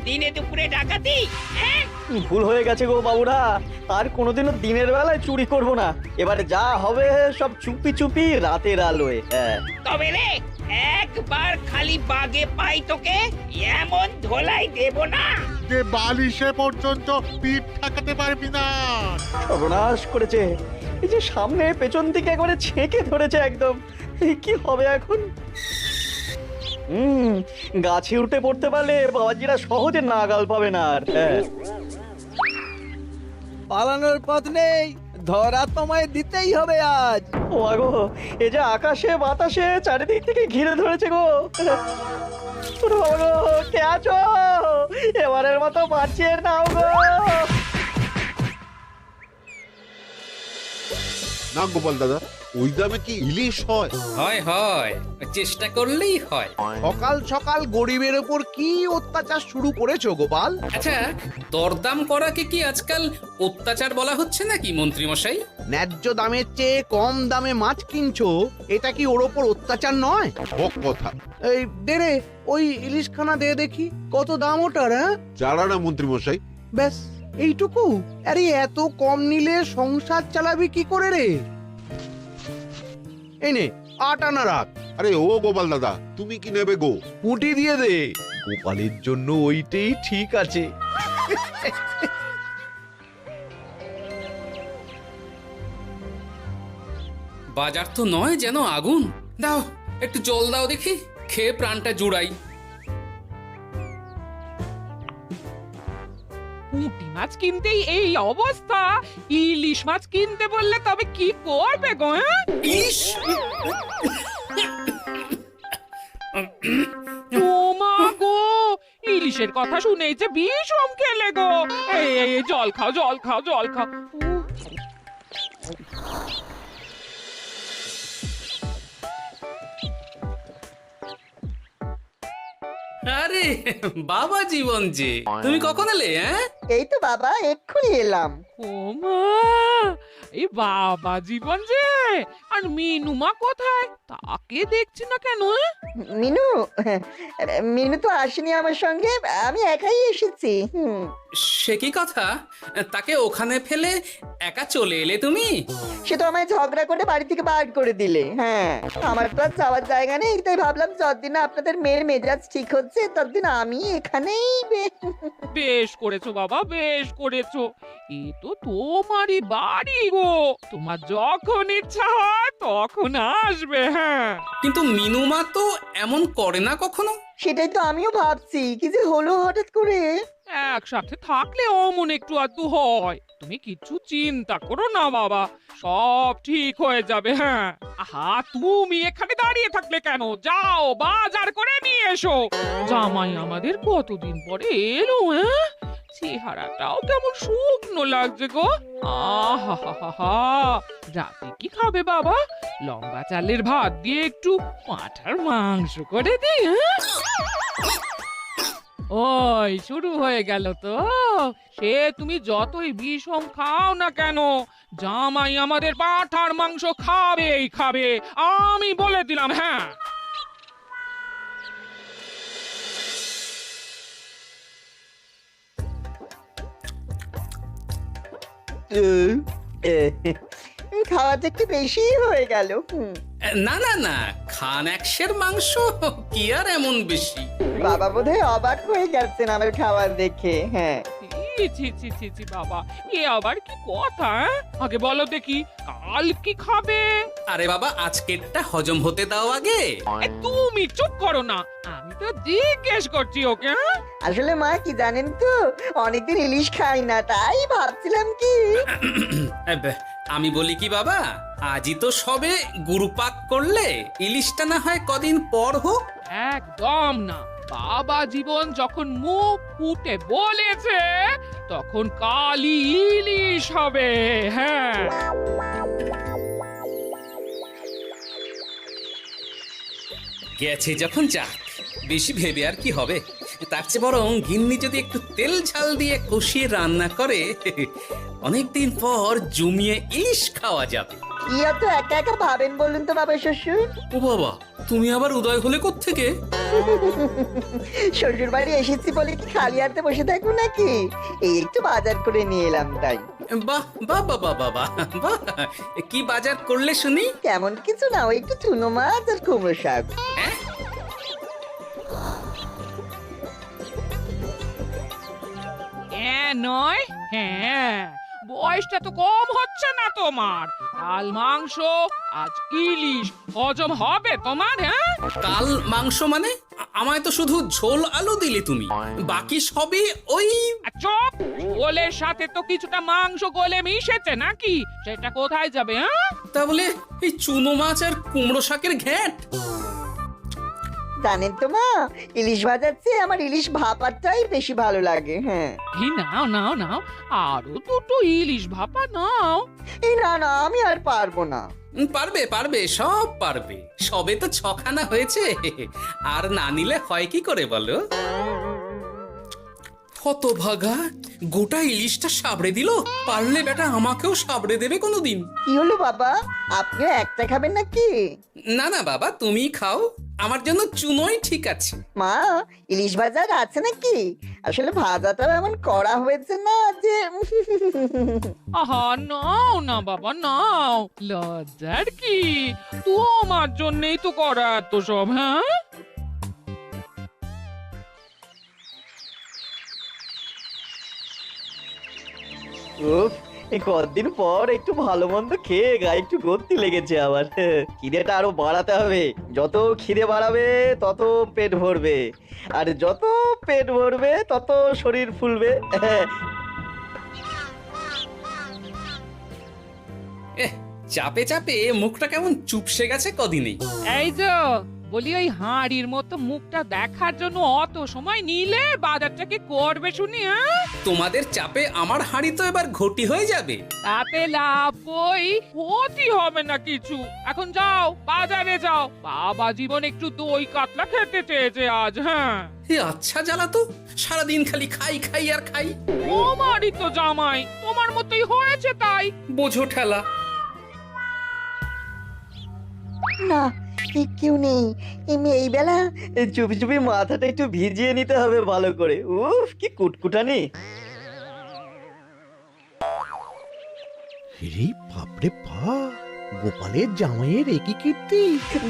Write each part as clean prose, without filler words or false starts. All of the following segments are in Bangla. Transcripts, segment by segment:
দিনে দুপুরে ডাকাতি? হ্যাঁ? ভুল হয়ে গেছে গো বাবুরা, আর কোনোদিনও দিনের বেলায় চুরি করব না। এবারে যা হবে সব চুপি চুপি রাতের আলোয়। হ্যাঁ তবে রে, একবার খালি বাগে পাই তোকে, এমন ধোলাই দেব না। যে বালিশে পর্যন্ত পিঠ ঠেকাতে পারবি না। সর্বনাশ করেছে, এই যে সামনে পেছন দিকে একবারে ছেঁকে ধরেছে একদম। এই কি হবে এখন? গাছে উঠে পড়তে পারলে বাবাজিরা সহজে নাগাল পাবে না আর। হ্যাঁ পালানোর পথ নেই, ধরা তোমায় দিতেই হবে আজ। ও আগো, এ যে আকাশে বাতাসে চারিদিক থেকে ঘিরে ধরেছে গো। ওরে বাবা গো, কে আছো? এবারের মতো বাঁচিয়ে নাও গো। না গোপাল দাদা, ওই দামে কি ইলিশ হয়? হয় হয়, চেষ্টা করলেই হয়। সকাল সকাল গরিবের ওপর কি অত্যাচার শুরু করেছো গোপাল? আচ্ছা, দরদাম করাকে কি আজকাল অত্যাচার বলা হচ্ছে নাকি মন্ত্রী মশাই? ন্যায্য দামের চেয়ে কম দামে মাছ কিনছো, এটা কি ওর ওপর অত্যাচার নয়? হক কথা। এই দে রে, ওই ইলিশখানা দে দেখি, কত দাম ওটার? হ্যাঁ চারা না মন্ত্রী মশাই? ব্যাস এইটুকু? আরে এত কম নিলে সংসার চালাবি কি করে রে? এই নে, 8 আনা রাখ। আরে ও গোপাল দাদা, তুমি কি নেবে গো? পুঁটি দিয়ে দে, গোপালের জন্য ওইটাই ঠিক আছে। বাজার তো নয় যেন আগুন। দাও একটু জল দাও দেখি, খেয়ে প্রাণটা জুড়াই। পুঁটি মাছ কিনতেই এই অবস্থা, ইলিশ মাছ কিনতে বললে তবে কি করবে গো? ইস! ও মা গো, ইলিশের কথা শুনেই যে বিষম খেলে গো। এই জল খাও, জল খাও, জল খাও। আরে বাবা জীবন যে, তুমি কখন এলে? হ্যাঁ, এই তো বাবা এক্ষুনি এলাম। ও মা, এই বাবা জীবন যে, আর মিনুমা কোথায়? তাকে দেখছি না কেন? মিনু মিনু তো আসেনি আমার সঙ্গে, আমি একাই এসেছি। সে কি কথা? তাকে ওখানে ফেলে একা চলে এলে তুমি? সে তো আমায় ঝগড়া করে বাড়ি থেকে বার করে দিলে। হ্যাঁ, আমার তো আর যাওয়ার জায়গা নেই, তাই ভাবলাম যতদিন না আপনাদের মেয়ের মেজাজ ঠিক হচ্ছে ততদিন আমি এখানেই বেশ করেছো বাবা, বেশ করেছো। এ তো তোমারই বাড়ি গো, তোমার যখন ইচ্ছা হয় তখন আসবে। হ্যাঁ, কিন্তু মিনুমা তো এমন করে না কখনো। সেটাই তো আমিও ভাবছি, কি যে হলো হঠাৎ করে। একসাথে থাকলে অমন একটু আধটু হয়। তুমি কিছু চিন্তা করো না বাবা, সব ঠিক হয়ে যাবে। হ্যাঁ, আহা, তুমি এখানে দাঁড়িয়ে থাকলে কেন? যাও বাজার করে নিয়ে এসো। জামাই আমাদের কতদিন পরে এলো। হ্যাঁ, চেহারাটাও কেমন শুকনো লাগছে গো। আহা হা হা হা, রাতে কি খাবে বাবা? লম্বা চালের ভাত দিয়ে একটু পাঁঠার মাংস করে দিই। হ্যাঁ, ওই শুরু হয়ে গেল তো। সে তুমি যতই বিষম খাও না কেন, জামাই আমাদের পাঁঠার মাংস খাবেই খাবে, আমি বলে দিলাম। হ্যাঁ, খাওয়াতে একটু বেশি হয়ে গেল। না না না, খান একশের মাংস কি আর এমন বেশি? বাবা বোধহয় অবাক হয়ে গেছেন আমার খাবার দেখে। হ্যাঁ, ছি ছি ছি ছি বাবা, এ আবার কি কথা? আগে বলো দেখি, কাল কি খাবে? আরে বাবা, আজকেরটা হজম হতে দাও আগে। তুমি চুপ করো না, আমি তো জিজ্ঞেস করছি ওকে। আসলে মা কি জানেন তো, অনেকদিন ইলিশ খাই না, তাই ভাবছিলাম কি। আমি বলি কি বাবা, আজই তো সবে গুরুপাক করলে, ইলিশটা না হয় কদিন পর হোক। একদম না, বাবা জীবন যখন মুখ ফুটে বলেছে তখন কালই ইলিশ হবে। হ্যাঁ, গেছে যখন যাক, বেশি ভেবে আর কি হবে। তার চেয়ে বরং গিন্নি যদি একটু তেল ঝাল দিয়ে কষিয়ে রান্না করে, অনেকদিন পর জমিয়ে ইলিশ খাওয়া যাবে। ইয়া তো একা একা ভাবেন বলুন তো বাবা শ্বশুর। ও বাবা, তুমি আবার উদয় হলে কোত্থেকে? শ্বশুর বাড়ি এসেছি বলে কি খালি হাতে বসে থাকবো নাকি? এই একটু বাজার করে নিয়ে এলাম তাই। বাহ বাহ বাহ বাহ বাহ বাহ, বাহ। কি বাজার করলে শুনি? তেমন কিছু না, ওই একটু চুনো মাছ আর কুমড়ো শাক। হ্যাঁ? নয় হ্যাঁ, বয়সটা তো কম হচ্ছে না তোমার। কাল মাংস, আজ ইলিশ, হজম হবে তোমার? হ্যাঁ, কাল মাংস মানে? আমায় তো শুধু ঝোল আলু দিলে তুমি, বাকি সবই ওই। আর চুপ! গোলের সাথে তো কিছুটা মাংস গলে মিশেছে নাকি? সেটা কোথায় যাবে? হ্যাঁ, তা বলে এই চুনো মাছ আর কুমড়ো শাকের ঘ্যাঁট? জানেন তো মা, ইলিশ ভাজার চেয়ে আমার ইলিশ ভাপাটাই বেশি ভালো লাগে। হ্যাঁ, এই নাও নাও নাও, আরো দুটো ইলিশ ভাপা নাও। এই না না, আমি আর পারবো না। পারবে পারবে, সব পারবে। সবে তো 6খানা হয়েছে, আর না নিলে হয় কি করে বলো? হতভাগা, গোটা ইলিশটা সাবড়ে দিল। পারলে বেটা আমাকেও সাবড়ে দেবে কোনোদিন। কি হলো বাবা, আপনিও একটা খাবেন নাকি? না না বাবা, তুমি খাও, আমার জন্য চুনোই ঠিক আছে। মা, ইলিশ ভাজা আছে নাকি? আসলে ভাজাটা এমন করা হয়েছে না যে আহা, নাও না বাবা নাও, লজ্জার কি? তোমার জন্যই তো করা এত সব। হ্যাঁ, উফ, এই কতদিন পর একটু ভালো মন্দ খেয়ে গায়ে একটু গতি লেগেছে আবার। খিদেটা আরো বাড়াতে হবে। যত খিদে বাড়াবে তত পেট ভরবে, আর যত পেট ভরবে তত শরীর ফুলবে। চাপে চাপে মুখটা কেমন চুপসে গেছে কদিনেই। এই তো বলি, ওই হাঁড়ির মতো মুখটা দেখার জন্য অত সময় নিলে বাজারটা কি করবে শুনি? হ্যাঁ, তোমাদের চাপে আমার হাঁড়ি তো এবার ঘটি হয়ে যাবে। তাতে লাভ বই, ক্ষতি হবে না কিছু। এখন যাও, বাজারে যাও। বাবা জীবন একটু দই কাতলা খেতে চেয়েছে আজ। হ্যাঁ, এ আচ্ছা জ্বালা তো, সারাদিন খালি খাই খাই আর খাই। তোমারই তো জামাই, তোমার মতোই হয়েছে তাই। বোঝো ঠেলা। না, কেউ নেই এই বেলা। চুপি চুপি মাথাটা একটু ভিজিয়ে নিতে হবে ভালো করে। উফ, কি কুটকুটানি। রে বাপরে বাপ, গোপালের জামাইয়ের একই কীর্তি।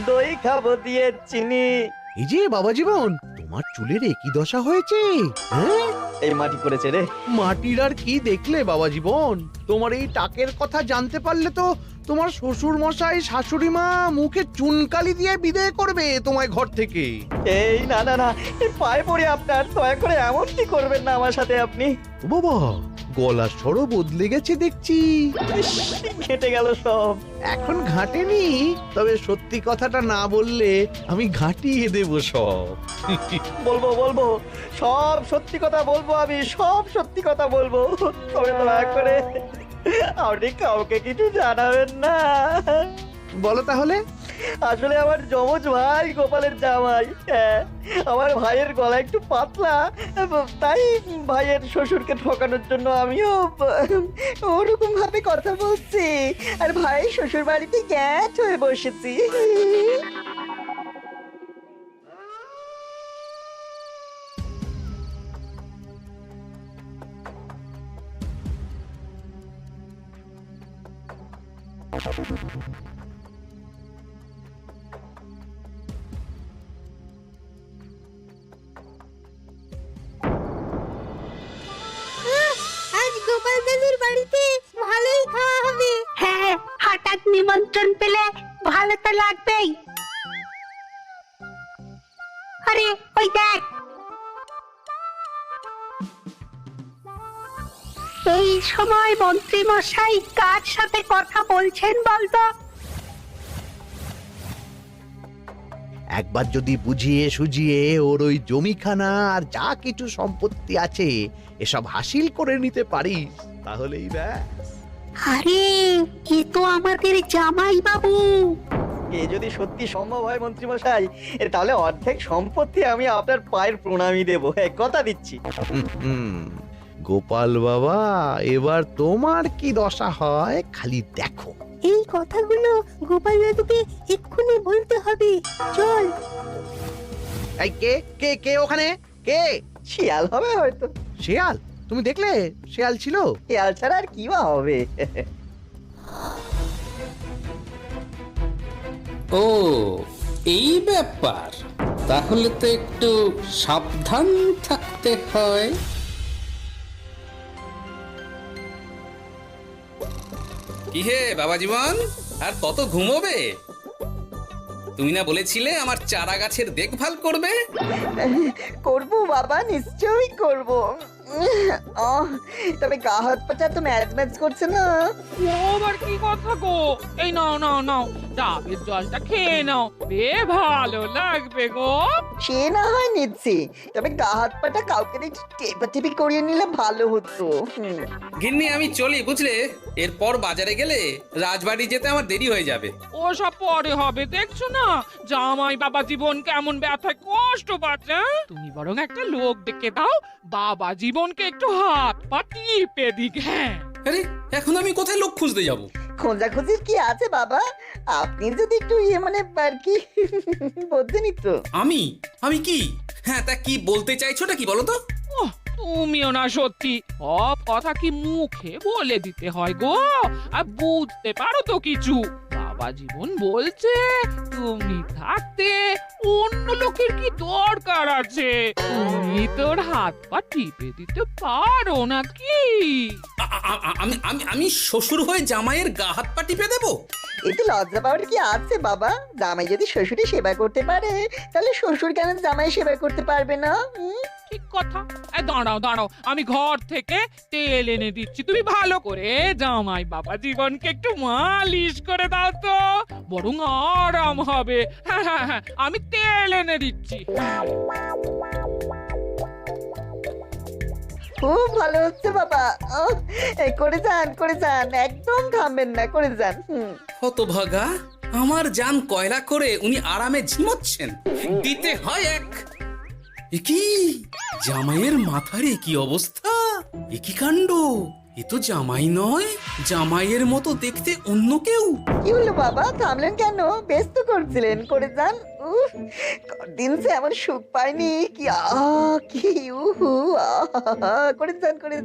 দই খাবো দিয়ে চিনি। এই যে বাবা জীবন, তোমার চুলের একই দশা হয়েছে। হ্যাঁ, এই মাটি করেছে রে। মাটির আর কি দেখলে বাবা জীবন? তোমার এই টাকের কথা জানতে পারলে তো তোমার শ্বশুর মশাই শাশুড়ি মা মুখে চুনকালি দিয়ে বিদায় করবে তোমায় ঘর থেকে। এই না না না, এই পায়ে পড়ে আপনার, দয়া করে এমন কি করবেন না আমার সাথে আপনি। ও বাবা, গলার স্বরও বদলে গেছে দেখছি। ইস, ঘেটে গেল সব। এখন ঘাটেনি, তবে সত্যি কথাটা না বললে আমি ঘাটিয়ে দেব সব। বলবো বলবো, সব সত্যি কথা বলবো, আমি সব সত্যি কথা বলবো। তবে দয়া করে আপনি কাউকে কিছু জানাবেন না। বলো তাহলে। আসলে আমার যমজ ভাই গোপালের জামাই, হ্যাঁ, আমার ভাইয়ের গলা একটু পাতলা, তাই ভাইয়ের শ্বশুরকে ঠকানোর জন্য আমিও ওরকম ভাবে কথা বলছি, আর ভাই শ্বশুর বাড়িতে গ্যাট হয়ে বসেছি। আজ গোপাল দাদুর বাড়িতে ভালোই খাওয়া হবে। হ্যাঁ, হঠাৎ নিমন্ত্রণ পেলে ভালো তো লাগবেই। আরে ওই দেখ, এই সময় মন্ত্রী মশাই কার সাথে কথা বলছেন বলতো? একবার যদি বুঝিয়ে সুঝিয়ে ওর ওই জমিখানা আর যা কিছু সম্পত্তি আছে এসব হাসিল করে নিতে পারিস, তাহলেই ব্যাস। আরে এ তো আমাদের জামাই বাবু। এ যদি সত্যি সম্ভব হয় মন্ত্রী মশাই, তাহলে অর্ধেক সম্পত্তি আমি আপনার পায়ের প্রণামী দেবো, কথা দিচ্ছি। গোপাল বাবা, এবার তোমার কি দশা হয় খালি দেখো। এই কথাগুলো গোপাল দাদুকে এক্ষুনি বলতে হবে। চল। এই কে কে কে ওখানে কে? শিয়াল হবে হয়তো। শেয়াল? তুমি দেখলে শেয়াল ছিল? শিয়াল ছাড়া আর কি বা হবে? ও এই ব্যাপার, তাহলে তো একটু সাবধান থাকতে হয়। কি হে বাবা জীবন, আর কত ঘুমোবে? তুমি না বলেছিলে আমার চারা গাছের দেখভাল করবে? করবো বাবা, নিশ্চয়ই করবো। তবে গা হাত পাটা তো ম্যাচ ম্যাচ করছে না। ও আবার কি কথা গো? এই নাও নাও নাও, ডাবের জলটা খেয়ে নাও, বে ভালো লাগবে গো। সে না হয় নিচ্ছি, তবে গা হাত পাটা কাউকে একটু টেপাটেপি করিয়ে নিলে ভালো হতো। গিন্নি আমি চলি বুঝলে, এরপর বাজারে গেলে রাজবাড়ি যেতে আমার দেরি হয়ে যাবে। ও সব পরে হবে, দেখছো না জামাই বাবা জীবন কেমন ব্যথায় কষ্ট পাচ্ছে। তুমি বরং একটা লোক ডেকে দাও, বাবা জীবনকে একটু হাত পা টিপে দিক। হ্যাঁ, আরে এখন আমি কোথায় লোক খুঁজতে যাব? খোঁজাখুঁজির কি আছে বাবা, আপনি যদি একটু মানে আর কি বলতেনই তো। আমি আমি কি? হ্যাঁ তা কি বলতে চাইছোটা কি বলো তো? ওহ, তুমিও না সত্যি, সব কথা কি মুখে বলে দিতে হয় গো? আর বুঝতে পারো তো কিছু? বাবা জীবন বলছে তুমি থাকতে অন্য লোকের কি দরকার আছে? তুমি তোর হাত পা টিপে দিতে পারো নাকি? আমি আমি আমি শ্বশুর হয়ে জামাইয়ের গা হাত পা টিপে দেবো? এতে লজ্জা পাওয়ার কি আছে বাবা? জামাই যদি শ্বশুরের সেবা করতে পারে, তাহলে শ্বশুর কেন জামাই সেবা করতে পারবে না? ঠিক কথা। দাঁড়াও দাঁড়াও, আমি ঘর থেকে তেল এনে দিচ্ছি, তুমি ভালো করে জামাই বাবা জীবনকে একটু মালিশ করে দাও তো, বরং আরাম হবে। হ্যাঁ হ্যাঁ হ্যাঁ, আমি তেল এনে দিচ্ছি। খুব ভালো হচ্ছে বাবা। এই করে যান, একদম থামবেন না, করে যান। হতভাগা, আমার জান কয়লা করে উনি আরামে ঝিমোচ্ছেন, দিতে হয় এক। এ কি জামাইয়ের মাথার কি অবস্থা? এ কি কাণ্ড! এ তো জামাই নয়, জামাইয়ের মতো দেখতে অন্য কেউ। কি হলো বাবা, থামলেন কেন? ব্যস্ত করছিলেন, করে যান। দিন সে এমন সুখ পাইনি। কি কি উহু, করে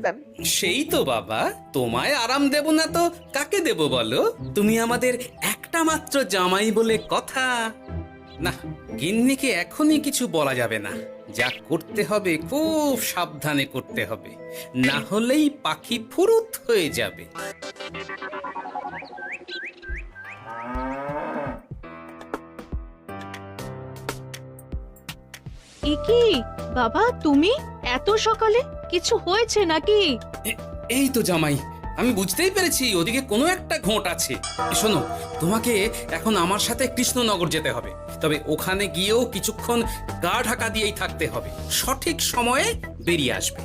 যান। সেই তো বাবা, তোমায় আরাম দেব না তো কাকে দেব বলো? তুমি আমাদের একটা মাত্র জামাই বলে কথা। না, গিন্নিকে এখনই কিছু বলা যাবে না। যা করতে হবে খুব সাবধানে করতে হবে, না হলেই পাখি ফুরুত হয়ে যাবে। ইকি বাবা, তুমি এত সকালে? কিছু হয়েছে নাকি? এই তো জামাই, আমি বুঝতেই পেরেছি ওদিকে কোনো একটা ঘোট আছে। শোনো, তোমাকে এখন আমার সাথে কৃষ্ণনগর যেতে হবে, তবে ওখানে গিয়েও কিছুক্ষণ গা ঢাকা দিয়েই থাকতে হবে, সঠিক সময়ে বেরিয়ে আসবে।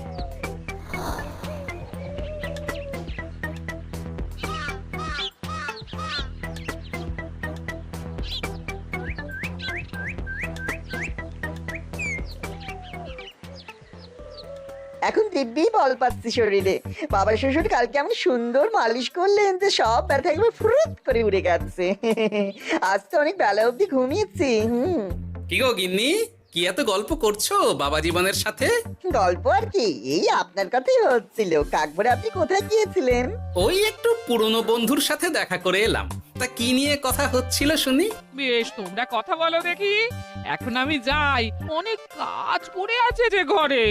এখন দিব্যি বল পাচ্ছি শরীরে। বাবার শ্বশুর কালকে এমন সুন্দর মালিশ করলেন যে সব ব্যথা একবার ফুরুত করে উড়ে গেছে। আজ তো অনেক বেলা অবধি ঘুমিয়েছি। কি গো গিন্নি, কি এত গল্প করছো বাবা জীবনের সাথে? গল্প আর কি, এই আপনার কথাই হচ্ছিল। কাকভরে আপনি কোথায় গিয়েছিলেন? ওই একটু পুরনো বন্ধুর সাথে দেখা করে এলাম। তা কি নিয়ে কথা হচ্ছিল শুনি? বেশ, তোমরা কথা বলো দেখি। এখন আমি যাই, অনেক কাজ পড়ে আছে যে ঘরে।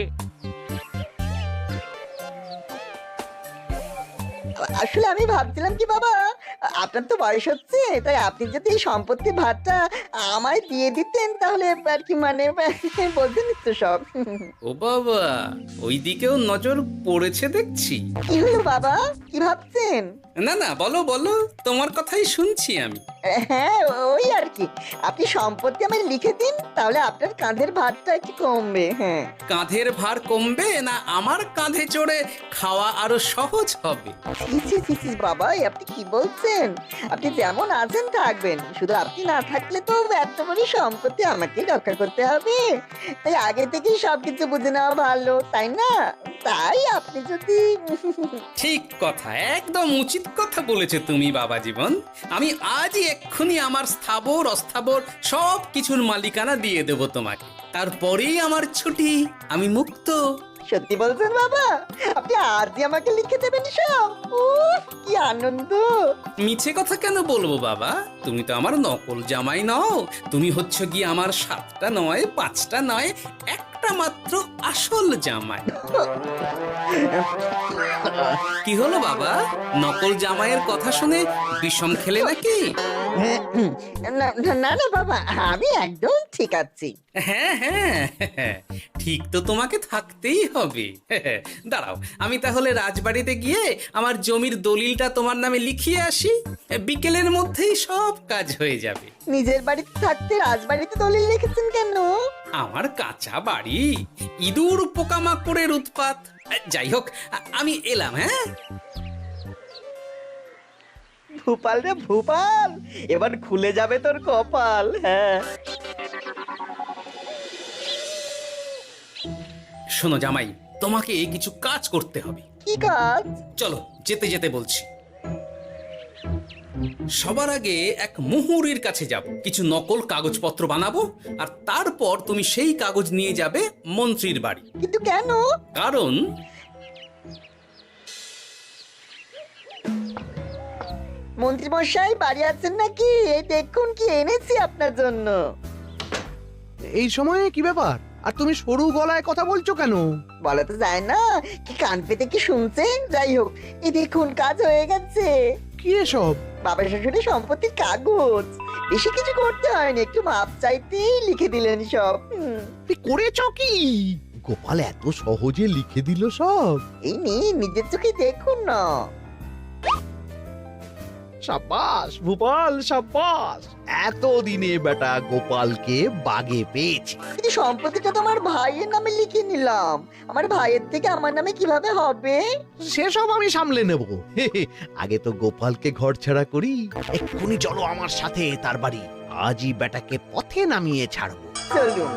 আসলে আমি ভাবছিলাম কি বাবা, আপনার তো বয়স হচ্ছে, তাই আপনি যদি এই সম্পত্তির ভাগটা আমায় দিয়ে দিতেন তাহলে আর কি, মানে বলতে নিত সব। ও বাবা, ওই দিকেও নজর পড়েছে দেখছি। কি হলো বাবা, কি ভাবছেন? না না, বলো বলো, তোমার কথাই শুনছি আমি। হ্যাঁ, ওই আর কি, আপনি সম্পত্তি আমায় লিখে দিন, তাহলে আপনার কাঁধের ভারটা একটু কমবে। হ্যাঁ, কাঁধের ভার কমবে না আমার কাঁধে চড়ে খাওয়া আরো সহজ হবে? বাবা, আপনি কি বলছেন? আপনি যেমন আছেন থাকবেন, শুধু আপনি না থাকলে তো এত বড় সম্পত্তি আমাকেই রক্ষা করতে হবে। তাই আগে থেকেই সবকিছু বুঝে নেওয়া ভালো, তাই না? তাই আপনি যদি ঠিক কথা, একদম উচিত কথা বলেছে তুমি বাবা জীবন। আমি আজই এক্ষুনি আমার স্থাবর অস্থাবর সব কিছুর মালিকানা দিয়ে দেব তোমাকে। তারপরেই আমার ছুটি, আমি মুক্ত। সত্যি বলছেন বাবা? আপনি আজই আমাকে লিখে দেবেন সব? উফ, কি আনন্দ! মিছে কথা কেন বলবো বাবা? তুমি তো আমার নকল জামাই নও, তুমি হচ্ছ গিয়ে আমার 7টা নয় 5টা নয় একটা মাত্র আসল জামাই। কি হলো বাবা, নকল জামাইয়ের কথা শুনে বিষম খেলে নাকি? না না না বাবা, আমি একদম ঠিক আছি। হ্যাঁ হ্যাঁ, ঠিক তো তোমাকে থাকতেই হবে। দাঁড়াও, আমি তাহলে রাজবাড়িতে গিয়ে আমার জমির দলিলটা তোমার নামে লিখিয়ে আসি, বিকেলের মধ্যেই সব কাজ হয়ে যাবে। নিজের বাড়িতে থাকতে রাজবাড়িতে দলিল রেখেছেন কেন? আমার কাঁচা বাড়ি, ইঁদুর পোকামাকড়ের উৎপাত। যাই হোক, আমি এলাম। হ্যাঁ, ভূপাল রে ভূপাল, এবার খুলে যাবে তোর কপাল। হ্যাঁ, শোনো জামাই, তোমাকে কিছু কাজ করতে হবে। কি কাজ? চলো, যেতে যেতে বলছি। সবার আগে এক মুহুরির কাছে যাব, কিছু নকল কাগজপত্র বানাবো, আর তারপর তুমি সেই কাগজ নিয়ে যাবে মন্ত্রীর বাড়ি। কিন্তু কেন? কারণ মন্ত্রী মশাই বাড়ি আছেন নাকি? এই দেখুন কি এনেছি আপনার জন্য। এই সময়ে কি ব্যাপার? আর তুমি সরু গলায় কথা বলছো কেন? বলা তো যায় না, কি কান পেতে কি শুনছেন? যাই হোক, এই দেখুন কাজ হয়ে গেছে। কি এসব? বাবা শ্বশুরের সম্পত্তির কাগজ। বেশি কিছু করতে হয়নি, একটু মাপ চাইতেই লিখে দিলেন সব। তুই করেছ কি? গোপাল এত সহজে লিখে দিল সব? এই নিয়ে নিজের চোখে দেখুন না। সাব্বাস ভূপাল, সাব্বাস। এতদিনে বেটা গোপালকে বাগে পেয়েছি। কিন্তু সম্পত্তিটা তো আমার ভাইয়ের নামে লিখে নিলাম। আমার ভাইয়ের থেকে আমার নামে কিভাবে হবে? সেসব আমি সামলে নেব। আগে তো গোপালকে ঘর ছাড়া করি। এক্ষুনি চলো আমার সাথে তার বাড়ি, আজই বেটাকে পথে নামিয়ে ছাড়বো। চলুন।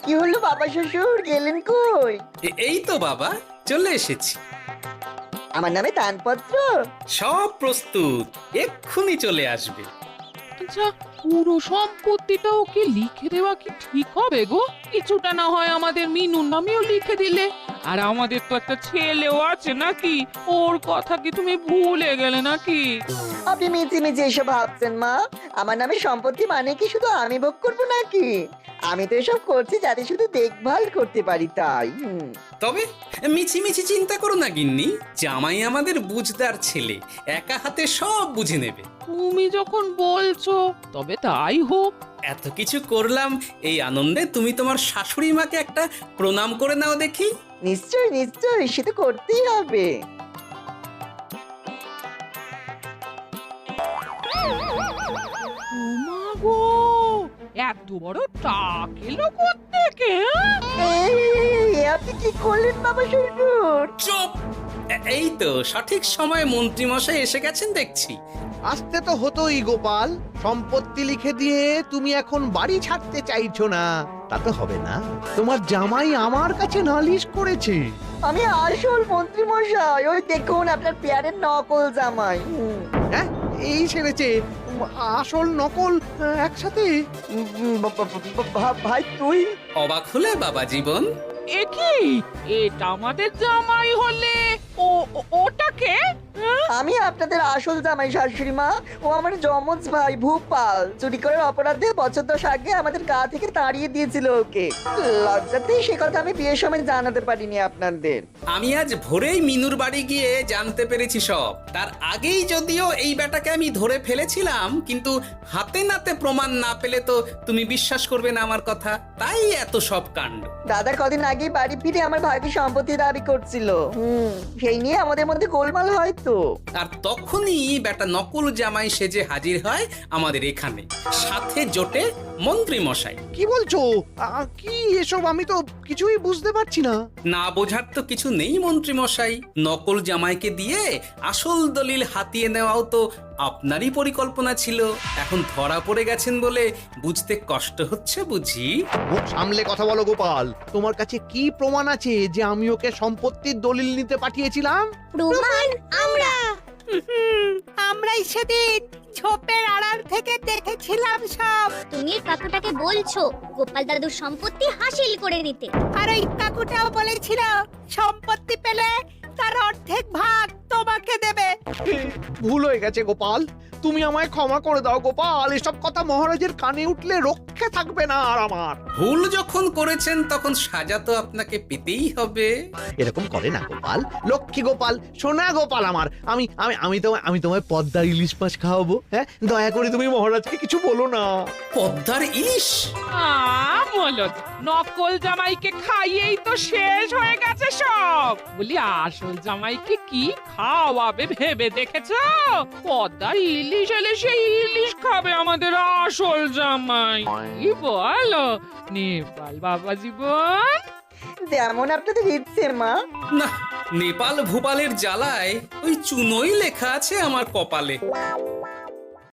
কি হলো বাবা শ্বশুর, গেলেন কই? এই তো বাবা, চলে এসেছি। আমার নামে দানপত্র? সব প্রস্তুত, এক্ষুনি চলে আসবে। আচ্ছা, পুরো সম্পত্তিটা ওকে লিখে দেওয়া কি ঠিক হবে গো? কিছুটা না হয় আমাদের মিনুর নামেও লিখে দিলে। আর আমাদের তো একটা ছেলেও আছে নাকি? ওর কথা কি তুমি ভুলে গেলে নাকি? আপনি মিছি মিছি এসব ভাবছেন মা? আমার নামে সম্পত্তি মানে কি শুধু আমি ভোগ করবো নাকি? আমি তো এসব করছি যাতে শুধু দেখভাল করতে পারি, তাই। তবে মিছি মিছি চিন্তা করো না গিন্নি, জামাই আমাদের বুঝদার ছেলে, একা হাতে সব বুঝে নেবে। তুমি যখন বলছো তবে তাই হোক। এত কিছু করলাম, এই আনন্দে তুমি তোমার শাশুড়ি মাকে একটা প্রণাম করে নাও দেখি। নিশ্চয় নিশ্চয়, সে তো করতেই হবে। ওমা গো, এত বড় টাক এলো কোত্থেকে? এই, আপনি কি করলেন বাবা শ্বশুর? চুপ! এই তো সঠিক সময়ে মন্ত্রী মশাই এসে গেছেন দেখছি। আসতে তো হতোই গোপাল, সম্পত্তি লিখে দিয়ে তুমি এখন বাড়ি ছাড়তে চাইছো না, তা তো হবে না। তোমার জামাই আমার কাছে নালিশ করেছে। আমি আসল মন্ত্রী মশাই, ওই দেখুন আপনার পেয়ারের নকল জামাই। হ্যাঁ, এই সেরেছে। আসল নকল একসাথে? ভাই তুই? অবাক হলে বাবা জীবন? এ কি, এটা আমাদের জামাই হলে ওটাকে? আমি আপনাদের আসল জামাই শাশুড়ি মা। ও আমার যমজ ভাই ভূপাল। চুরি করার অপরাধে বছর 10 আগে আমাদের গা থেকে তাড়িয়ে দিয়েছিল ওকে। লজ্জাতে সে কথা আমি বিয়ের সময় জানাতে পারিনি আপনাদের। আমি আজ ভোরেই মিনুর বাড়ি গিয়ে জানতে পেরেছি সব। তার আগেই যদিও এই বেটাকে আমি ধরে ফেলেছিলাম, কিন্তু হাতে নাতে প্রমাণ না পেলে তো তুমি বিশ্বাস করবে না আমার কথা, তাই এত সব কাণ্ড। দাদা কদিন আগে বাড়ি ফিরে আমার ভাইকে সম্পত্তি দাবি করছিল। সেই নিয়ে আমাদের মধ্যে গোলমাল হয় তো। আর তখনই বেটা নকল জামাই সেজে হাজির হয় আমাদের এখানে, সাথে জোটে মন্ত্রী মশাই। কি বলছো? কি এসব? আমি তো কিছুই বুঝতে পারছি না। না বোঝার তো কিছু নেই মন্ত্রী মশাই, নকল জামাইকে দিয়ে আসল দলিল হাতিয়ে নেওয়াও তো আপনারই পরিকল্পনা ছিল, এখন ধরা পড়ে গেছেন বলে বুঝতে কষ্ট হচ্ছে বুঝি? মুখ সামলে কথা বলো গোপাল, তোমার কাছে কি প্রমাণ আছে যে আমি ওকে সম্পত্তির দলিল নিতে পাঠিয়েছিলাম? প্রমাণ আমরা আমরাই সেদিন ঝোপের আড়াল থেকে দেখেছিলাম সব। তুমি কাকুটাকে বলছো গোপাল দাদুর সম্পত্তি হাসিল করে নিতে। আর ওই কাকুটাও বলেছিল সম্পত্তি পেলে তার অর্ধেক ভাগ তোমাকে দেবে। ভুল হয়ে গেছে গোপাল, তুমি আমায় ক্ষমা করে দাও গোপাল। এসব কথা মহারাজের কানে উঠলে রক্ষে থাকবে না আর আমার। ভুল যখন করেছেন তখন সাজা তো আপনাকে পেতেই হবে। এরকম করে না গোপাল, লক্ষ্মী গোপাল, সোনা গোপাল আমার। আমি আমি আমি তোমায় পদ্মার ইলিশ মাছ খাওয়াবো। হ্যাঁ, দয়া করে তুমি মহারাজকে কিছু বলো না। পদ্মার ইলিশ? মলদ, নকল জামাইকে খাইয়েই তো শেষ হয়ে গেছে সব। বলি আসল জামাইকে কি খাওয়াবে ভেবে দেখেছো? পদ্মার ইলিশ এলে সেই ইলিশ খাবে আমাদের আসল জামাই। কি বলো নেপাল বাবা জীবন? যেমন আপনাদের ইচ্ছে মা। না, নেপাল ভূপালের জ্বালায় ওই চুনোই লেখা আছে আমার কপালে।